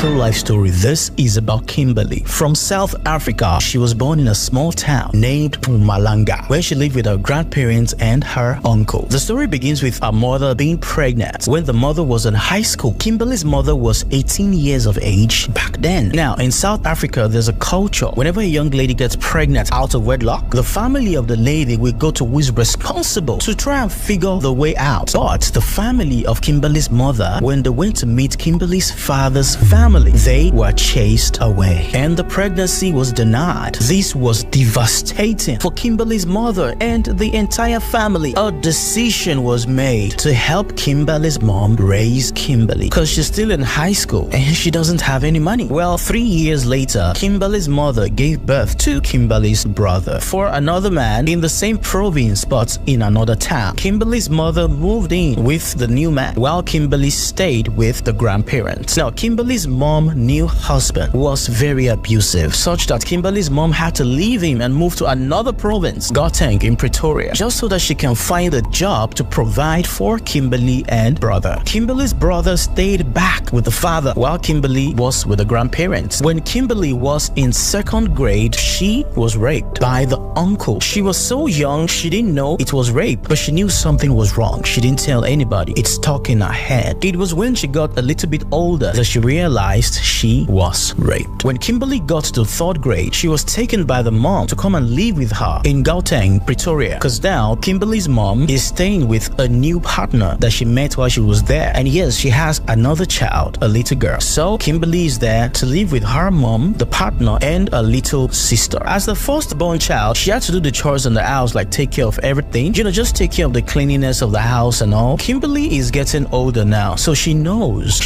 true life story. This is about Kimberly from South Africa. She was born in a small town named Mpumalanga, where she lived with her grandparents and her uncle. The story begins with her mother being pregnant. When the mother was in high school, Kimberly's mother was 18 years of age back then. Now, in South Africa, there's a culture. Whenever a young lady gets pregnant out of wedlock, the family of the lady will go to who is responsible to try and figure the way out. But the family of Kimberly's mother, when they went to meet Kimberly's father's family, they were chased away and the pregnancy was denied. This was devastating for Kimberly's mother and the entire family. A decision was made to help Kimberly's mom raise Kimberly because she's still in high school and she doesn't have any money. Well, 3 years later, Kimberly's mother gave birth to Kimberly's brother for another man in the same province but in another town. Kimberly's mother moved in with the new man while Kimberly stayed with the grandparents. Now, Kimberly's mom's new husband was very abusive, such that Kimberly's mom had to leave him and move to another province, Gauteng in Pretoria, just so that she can find a job to provide for Kimberly and brother. Kimberly's brother stayed back with the father while Kimberly was with the grandparents. When Kimberly was in 2nd grade, she was raped by the uncle. She was so young, she didn't know it was rape, but she knew something was wrong. She didn't tell anybody. It stuck in her head. It was when she got a little bit older that she realized she was raped. When Kimberly got to 3rd grade, she was taken by the mom to come and live with her in Gauteng, Pretoria, because now Kimberly's mom is staying with a new partner that she met while she was there. And yes, she has another child, a little girl. So Kimberly is there to live with her mom, the partner, and a little sister. As the firstborn child, she had to do the chores in the house, like take care of everything, just take care of the cleanliness of the house and all. Kimberly is getting older now, so she knows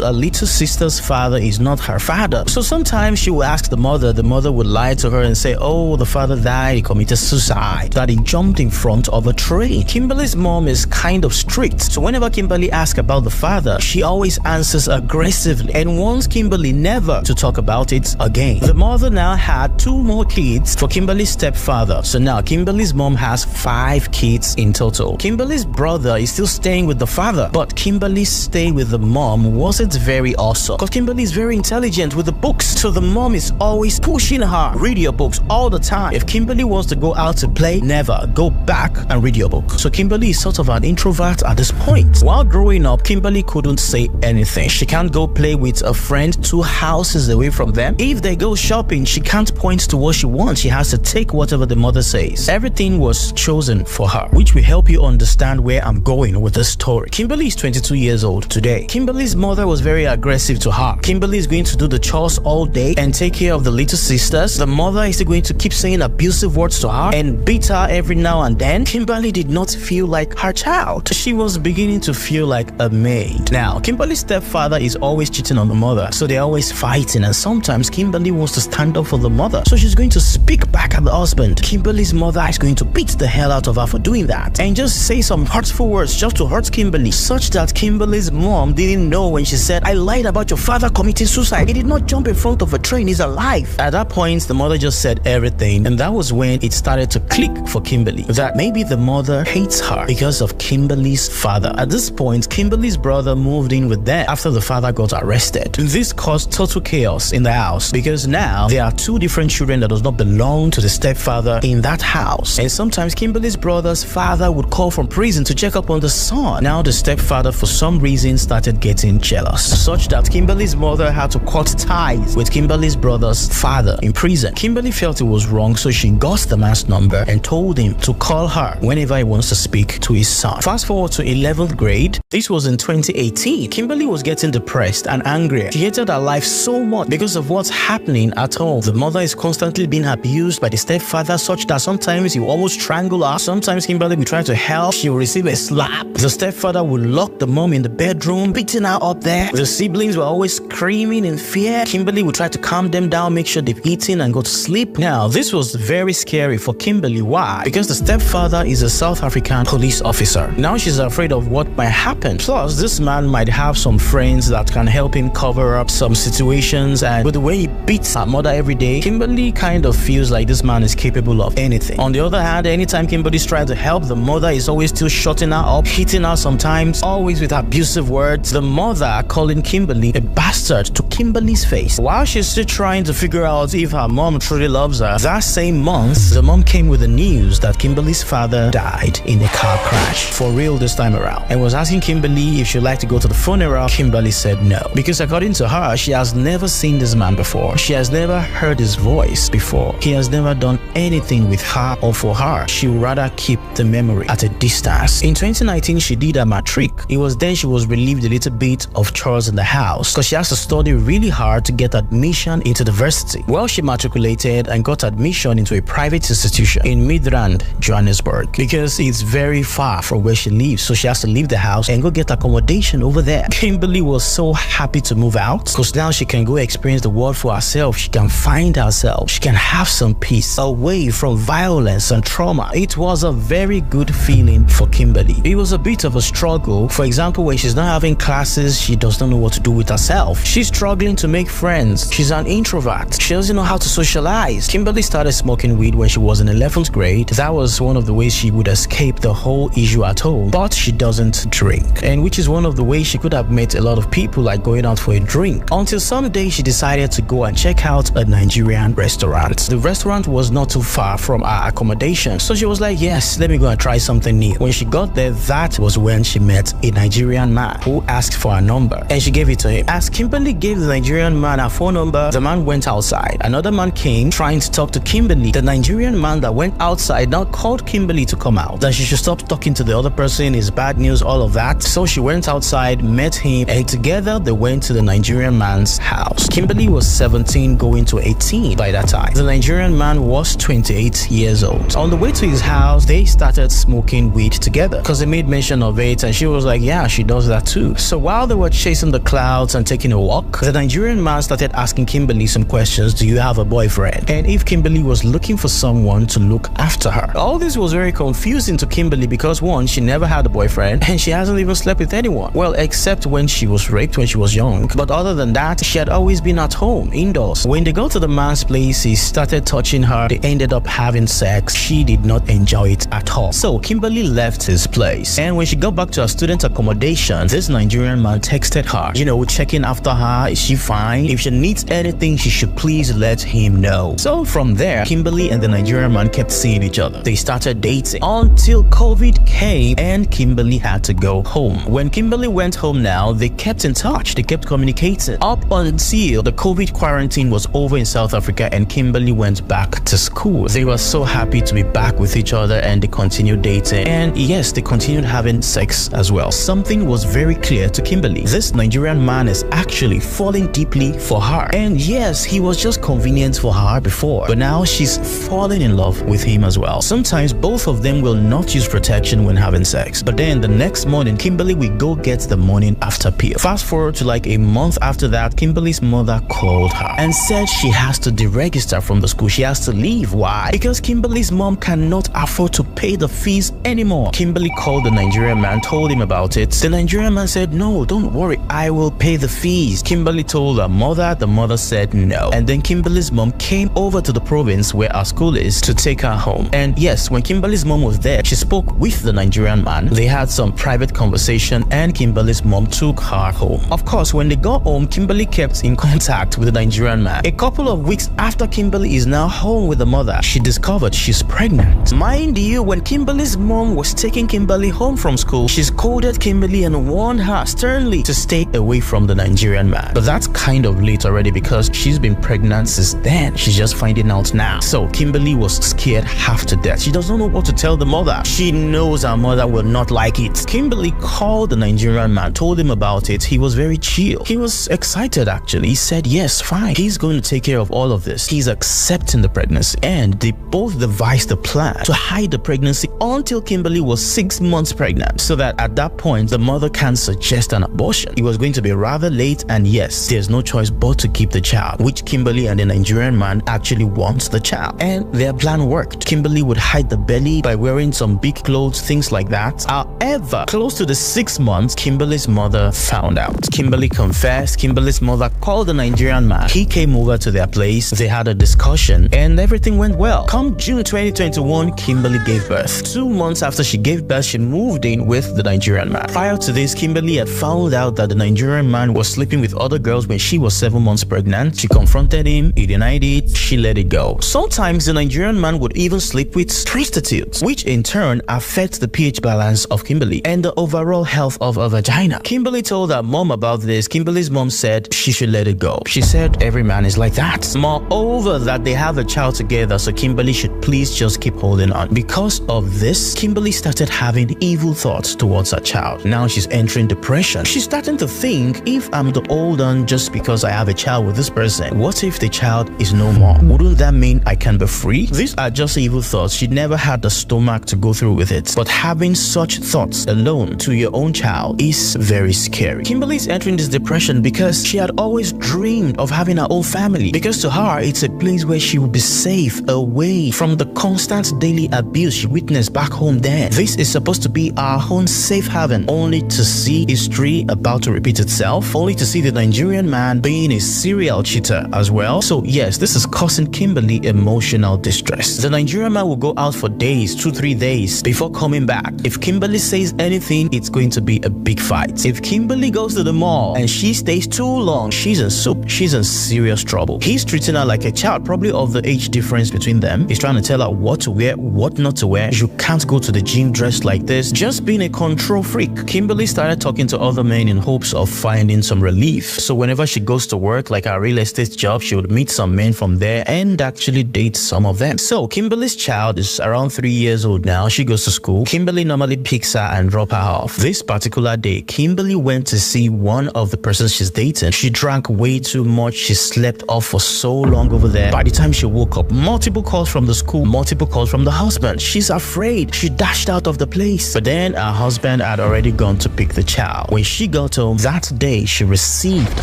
her little sister's father is not her father. So sometimes she will ask the mother would lie to her and say, oh, the father died, he committed suicide, that he jumped in front of a train. Kimberly's mom is kind of strict, so whenever Kimberly asks about the father, she always answers aggressively and wants Kimberly never to talk about it again. The mother now had 2 more kids for Kimberly's stepfather, so now Kimberly's mom has 5 kids in total. Kimberly's brother is still staying with the father, but Kimberly's stay with the mom wasn't very awesome because Kimberly is very intelligent with the books, so the mom is always pushing her, read your books all the time. If Kimberly wants to go out to play, never go back and read your book. So Kimberly is sort of an introvert at this point. While growing up, Kimberly couldn't say anything. She can't go play with a friend 2 houses away from them. If they go shopping, she can't point to what she wants. She has to take whatever the mother says. Everything was chosen for her, which will help you understand where I'm going with this story. Kimberly is 22 years old today. Kimberly's mother was very aggressive to her. Kimberly is going to do the chores all day and take care of the little sisters. The mother is going to keep saying abusive words to her and beat her every now and then. Kimberly did not feel like her child. She was beginning to feel like a maid. Now, Kimberly's stepfather is always cheating on the mother, so they're always fighting, and sometimes Kimberly wants to stand up for the mother, so she's going to speak back at the husband. Kimberly's mother is going to beat the hell out of her for doing that and just say some hurtful words just to hurt Kimberly, such that Kimberly's mom didn't know when she said, I lied about your father committing suicide. He did not jump in front of a train, he's alive. At that point, the mother just said everything, and that was when it started to click for Kimberly that maybe the mother hates her because of Kimberly's father. At this point, Kimberly's brother moved in with them after the father got arrested. This caused total chaos in the house because now there are 2 different children that does not belong to the stepfather in that house, and sometimes Kimberly's brother's father would call from prison to check up on the son. Now the stepfather for some reason started getting jealous, such that Kimberly's mother had to cut ties with Kimberly's brother's father in prison. Kimberly felt it was wrong, so she got the man's number and told him to call her whenever he wants to speak to his son. Fast forward to 11th grade. This was in 2018. Kimberly was getting depressed and angry. She hated her life so much because of what's happening at home. The mother is constantly being abused by the stepfather, such that sometimes he will almost strangle her. Sometimes Kimberly will try to help. She will receive a slap. The stepfather will lock the mom in the bedroom, beating her up there. The siblings were always screaming in fear. Kimberly would try to calm them down, make sure they've eaten and go to sleep. Now, this was very scary for Kimberly. Why? Because the stepfather is a South African police officer. Now she's afraid of what might happen. Plus, this man might have some friends that can help him cover up some situations, and with the way he beats her mother every day, Kimberly kind of feels like this man is capable of anything. On the other hand, anytime Kimberly's trying to help, the mother is always still shutting her up, hitting her sometimes, always with abusive words. The mother calling Kimberly a bastard to Kimberly's face. While she's still trying to figure out if her mom truly loves her, that same month, the mom came with the news that Kimberly's father died in a car crash, for real this time around, and was asking Kimberly if she'd like to go to the funeral. Kimberly said no, because according to her, she has never seen this man before. She has never heard his voice before. He has never done anything with her or for her. She would rather keep the memory at a distance. In 2019, she did her matric. It was then she was relieved a little bit of chores in the house because she has to study really hard to get admission into the university. Well, she matriculated and got admission into a private institution in Midrand, Johannesburg, because it's very far from where she lives, so she has to leave the house and go get accommodation over there. Kimberly was so happy to move out because now she can go experience the world for herself. She can find herself. She can have some peace away from violence and trauma. It was a very good feeling for Kimberly. It was a bit of a struggle. For example, when she's not having classes, she does not know what to do with herself. She's struggling to make friends. She's an introvert. She doesn't know how to socialize. Kimberly started smoking weed when she was in 11th grade. That was one of the ways she would escape the whole issue at home. But she doesn't drink, and which is one of the ways she could have met a lot of people, like going out for a drink, until someday she decided to go and check out a Nigerian restaurant. The restaurant was not too far from our accommodation, so she was like, yes, let me go and try something new. When she got there, that was when she met a Nigerian man who asked for her number, and she gave it to him. As Kimberly gave the Nigerian man her phone number, the man went outside. Another man came trying to talk to Kimberly. The Nigerian man that went outside now called Kimberly to come out, that she should stop talking to the other person, is bad news, all of that. So she went outside, met him, and together they went to the Nigerian man's house. Kimberly was 17 going to 18 by that time. The Nigerian man was 28 years old. On the way to his house, they started smoking weed together because they made mention of it, and she was like, yeah, she does that too. So while they were chasing the clouds and taking a walk, the Nigerian man started asking Kimberly some questions. Do you have a boyfriend? And if Kimberly was looking for someone to look after her. All this was very confusing to Kimberly because, one, she never had a boyfriend and she hasn't even slept with anyone. Well, except when she was raped when she was young. But other than that, she had always been at home, indoors. When they got to the man's place, he started touching her. They ended up having sex. She did not enjoy it at all. So Kimberly left his place. And when she got back to her student accommodation, this Nigerian man texted her, you know, checking after her. Is she fine? If she needs anything, she should please let him know. So from there, Kimberly and the Nigerian man kept seeing each other. They started dating until COVID came and Kimberly had to go home. When Kimberly went home now, they kept in touch. They kept communicating up until the COVID quarantine was over in South Africa and Kimberly went back to school. They were so happy to be back with each other and they continued dating. And yes, they continued having sex as well. Something was very clear to Kimberly. This Nigerian man is actually falling deeply for her. And yes, he was just convenient for her before, but now she's falling in love with him as well. Sometimes both of them will not use protection when having sex, but then the next morning, Kimberly will go get the morning after pill. Fast forward to like a month after that, Kimberly's mother called her and said she has to deregister from the school. She has to leave. Why? Because Kimberly's mom cannot afford to pay the fees anymore. Kimberly called the Nigerian man, told him about it. The Nigerian man said, no, don't worry, I will pay the fees. Kimberly told her mother. The mother said no. And then Kimberly's mom came over to the province where our school is to take her home. And yes, when Kimberly's mom was there, she spoke with the Nigerian man. They had some private conversation and Kimberly's mom took her home. Of course, when they got home, Kimberly kept in contact with the Nigerian man. A couple of weeks after Kimberly is now home with the mother, she discovered she's pregnant. Mind you, when Kimberly's mom was taking Kimberly home from school, she scolded Kimberly and warned her sternly to stay away from the Nigerian man. But that's kind of late already because she's been pregnant since then. She's just finding out now. So Kimberly was scared half to death. She doesn't know what to tell the mother. She knows her mother will not like it. Kimberly called the Nigerian man, told him about it. He was very chill. He was excited actually. He said, yes, fine. He's going to take care of all of this. He's accepting the pregnancy. And they both devised a plan to hide the pregnancy until Kimberly was 6 months pregnant, so that at that point, the mother can suggest an abortion. It was going to be rather late, and yes, there's no choice but to keep the child, which Kimberly and the Nigerian man actually wants the child. And their plan worked. Kimberly would hide the belly by wearing some big clothes, things like that. However, close to the 6 months, Kimberly's mother found out. Kimberly confessed. Kimberly's mother called the Nigerian man. He came over to their place. They had a discussion and everything went well. Come June 2021, Kimberly gave birth. 2 months after she gave birth, she moved in with the Nigerian man. Prior to this, Kimberly had found out that the Nigerian man was was sleeping with other girls when she was 7 months pregnant. She confronted him, he denied it, she let it go. Sometimes the Nigerian man would even sleep with prostitutes, which in turn affects the pH balance of Kimberly and the overall health of her vagina. Kimberly told her mom about this. Kimberly's mom said she should let it go. She said every man is like that. Moreover, that they have a child together, so Kimberly should please just keep holding on. Because of this, Kimberly started having evil thoughts towards her child. Now she's entering depression. She's starting to think, if I'm to hold on just because I have a child with this person, what if the child is no more? Wouldn't that mean I can be free? These are just evil thoughts. She never had the stomach to go through with it. But having such thoughts alone to your own child is very scary. Kimberly's entering this depression because she had always dreamed of having her own family. Because to her, it's a place where she would be safe, away from the constant daily abuse she witnessed back home then. This is supposed to be our own safe haven, only to see history about to repeat itself, only to see the Nigerian man being a serial cheater as well. So yes, this is causing Kimberly emotional distress. The Nigerian man will go out for days, 2-3 days before coming back. If Kimberly says anything, it's going to be a big fight. If Kimberly goes to the mall and she stays too long, she's in soup. She's in serious trouble. He's treating her like a child, probably of the age difference between them. He's trying to tell her what to wear, what not to wear. You can't go to the gym dressed like this. Just being a control freak. Kimberly started talking to other men in hopes of finding some relief. So whenever she goes to work, like her real estate job, she would meet some men from there and actually date some of them. So Kimberly's child is around 3 years old now. She goes to school. Kimberly normally picks her and drops her off. This particular day, Kimberly went to see one of the persons she's dating. She drank way too much. She slept off for so long over there. By the time she woke up, multiple calls from the school, multiple calls from the husband. She's afraid. She dashed out of the place. But then her husband had already gone to pick the child. When she got home that day, she received a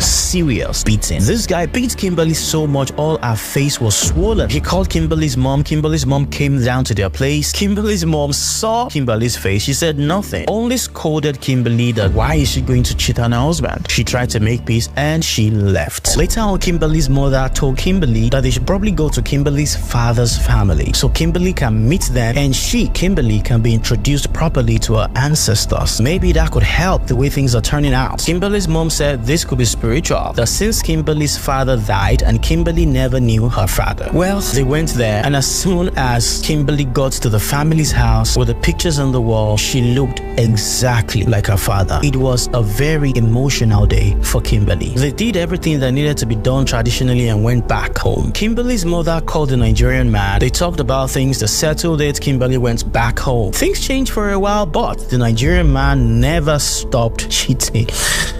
serious beating. This guy beat Kimberly so much, all her face was swollen. He called Kimberly's mom. Kimberly's mom came down to their place. Kimberly's mom saw Kimberly's face. She said nothing, only scolded Kimberly that why is she going to cheat on her husband. She tried to make peace and she left. Later on, Kimberly's mother told Kimberly that they should probably go to Kimberly's father's family so Kimberly can meet them and Kimberly, can be introduced properly to her ancestors. Maybe that could help the way things are turning out. Kimberly's mom said this could be spiritual, that since Kimberly's father died and Kimberly never knew her father. Well, they went there, and as soon as Kimberly got to the family's house with the pictures on the wall, she looked exactly like her father. It was a very emotional day for Kimberly. They did everything that needed to be done traditionally and went back home. Kimberly's mother called the Nigerian man. They talked about things, they settled it. Kimberly went back home. Things changed for a while, but the Nigerian man never stopped cheating.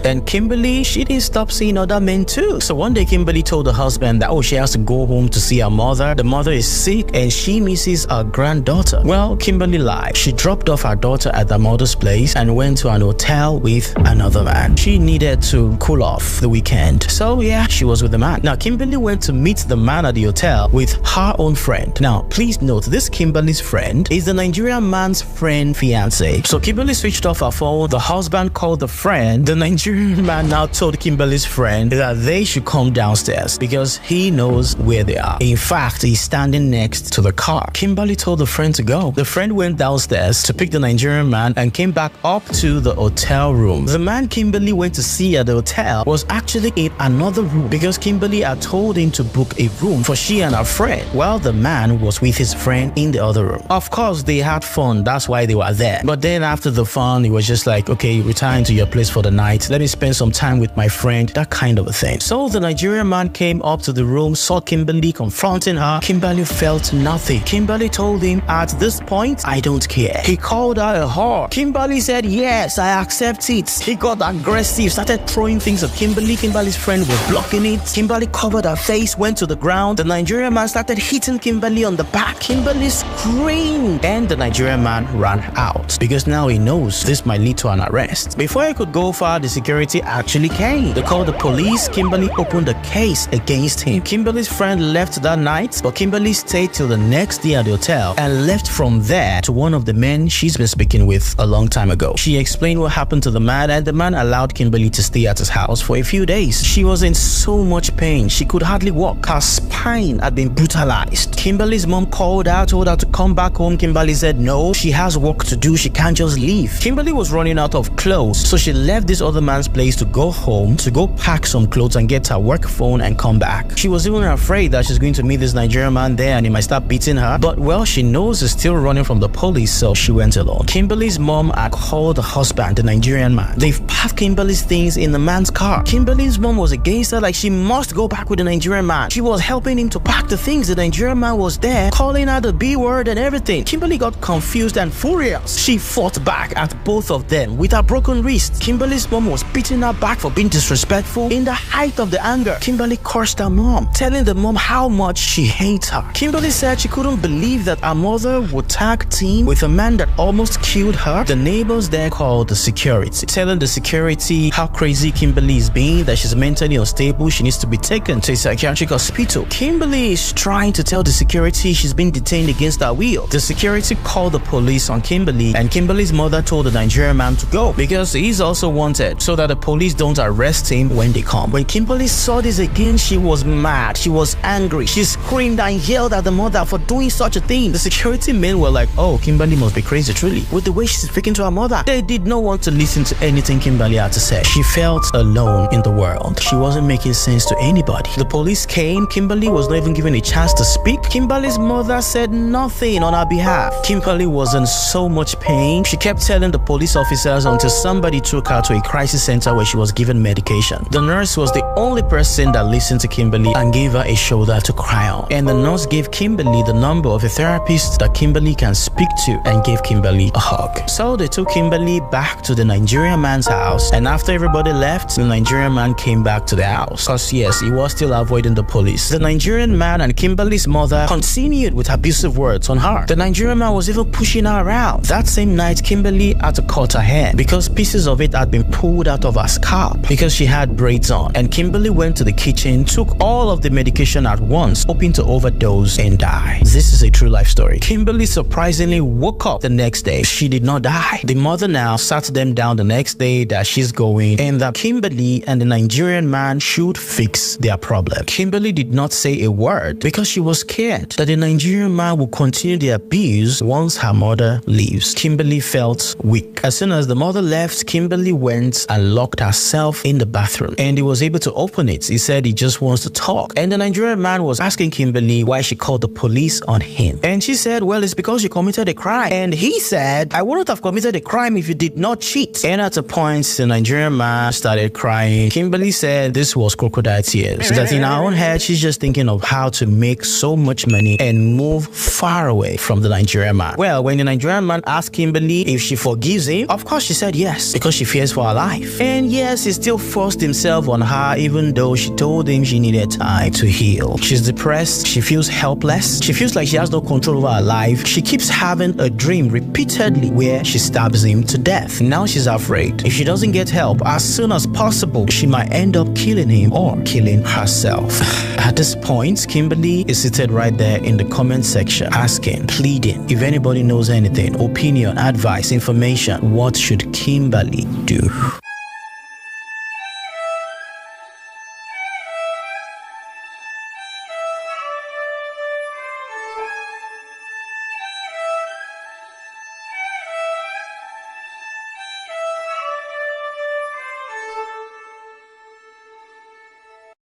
And Kimberly, she didn't stop seeing other men too. So one day Kimberly told the husband that she has to go home to see her mother. The mother is sick and she misses her granddaughter. Well, Kimberly lied. She dropped off her daughter at the mother's place and went to an hotel with another man. She needed to cool off the weekend. So yeah, she was with the man. Now Kimberly went to meet the man at the hotel with her own friend. Now please note, this Kimberly's friend is the Nigerian man's friend fiance. So Kimberly switched off her phone. The husband called the friend. The Nigerian man now told Kimberly's friend that they should come downstairs because he knows where they are. In fact, he's standing next to the car. Kimberly told the friend to go. The friend went downstairs to pick the Nigerian man and came back up to the hotel room. The man Kimberly went to see at the hotel was actually in another room because Kimberly had told him to book a room for she and her friend, while the man was with his friend in the other room. Of course, they had fun. That's why they were there. But then after the fun, it was just like, okay, return to your place for the night. Let me spend some time with my friend, that kind of a thing. So the Nigerian man came up to the room, saw Kimberly confronting her. Kimberly felt nothing. Kimberly told him, at this point, I don't care. He called her a whore. Kimberly said, yes, I accept it. He got aggressive, started throwing things at Kimberly. Kimberly's friend was blocking it. Kimberly covered her face, went to the ground. The Nigerian man started hitting Kimberly on the back. Kimberly screamed, and the Nigerian man ran out because now he knows this might lead to an arrest. Before he could go far, the security actually came. They called the police. Kimberly opened a case against him. Kimberly's friend left that night, but Kimberly stayed till the next day at the hotel and left from there to one of the men she's been speaking with a long time ago. She explained what happened to the man, and the man allowed Kimberly to stay at his house for a few days. She was in so much pain. She could hardly walk. Her spine had been brutalized. Kimberly's mom called her, told her to come back home. Kimberly said no, she has work to do. She can't just leave. Kimberly was running out of clothes, so she left this other man's place to go home, to go pack some clothes and get her work phone and come back. She was even afraid that she's going to meet this Nigerian man there and he might start beating her. But well, she knows he's still running from the police, so she went alone. Kimberly's mom had called the husband, the Nigerian man. They've packed Kimberly's things in the man's car. Kimberly's mom was against her, like she must go back with the Nigerian man. She was helping him to pack the things. The Nigerian man was there, calling her the B word and everything. Kimberly got confused and furious. She fought back at both of them with her broken wrist. Kimberly's mom was beating her back for being disrespectful. In the height of the anger, Kimberly cursed her mom, telling the mom how much she hates her. Kimberly said she couldn't believe that her mother would tag team with a man that almost killed her. The neighbors there called the security, telling the security how crazy Kimberly is being, that she's mentally unstable, she needs to be taken to a psychiatric hospital. Kimberly is trying to tell the security she's been detained against her will. The security called the police on Kimberly, and Kimberly's mother told the Nigerian man to go because he's also wanted, so that the police don't arrest him when they come. When Kimberly saw this again, she was mad, she was angry, she screamed and yelled at the mother for doing such a thing. The security men were like, oh, Kimberly must be crazy truly, with the way she's speaking to her mother. They did not want to listen to anything Kimberly had to say. She felt alone in the world. She wasn't making sense to anybody. The police came. Kimberly was not even given a chance to speak. Kimberly's mother said nothing on her behalf. Kimberly was in so much pain. She kept telling the police officers until somebody took her to a crisis center where she was given medication. The nurse was the only person that listened to Kimberly and gave her a shoulder to cry on. And the nurse gave Kimberly the number of a therapist that Kimberly can speak to and gave Kimberly a hug. So they took Kimberly back to the Nigerian man's house, and after everybody left, the Nigerian man came back to the house. Cause yes, he was still avoiding the police. The Nigerian man and Kimberly's mother continued with abusive words on her. The Nigerian man was even pushing her around. That same night, Kimberly had to cut her hair because pieces of it had been pulled out of her scalp because she had braids on. And Kimberly went to the kitchen, took all of the medication at once, hoping to overdose and die. This is a true life story. Kimberly surprisingly woke up the next day. She did not die. The mother now sat them down the next day that she's going and that Kimberly and the Nigerian man should fix their problem. Kimberly did not say a word because she was scared that the Nigerian man would continue the abuse once her mother leaves. Kimberly felt weak. As soon as the mother left, Kimberly went and locked herself in the bathroom, and he was able to open it. He said he just wants to talk, and the Nigerian man was asking Kimberly why she called the police on him, and she said, well, it's because you committed a crime. And he said, I wouldn't have committed a crime if you did not cheat. And at a point, the Nigerian man started crying. Kimberly said this was crocodile tears, that in her own head she's just thinking of how to make so much money and move far away from the Nigerian man. Well, when the Nigerian man asked Kimberly if she forgives him, of course she said yes, because she fears for her life. And yes, he still forced himself on her even though she told him she needed time to heal. She's depressed, she feels helpless, she feels like she has no control over her life. She keeps having a dream repeatedly where she stabs him to death. Now she's afraid if she doesn't get help as soon as possible, she might end up killing him or killing herself. At this point, Kimberly is seated right there in the comment section asking, pleading, if anybody knows anything, opinion, advice, information, what should Kimberly do?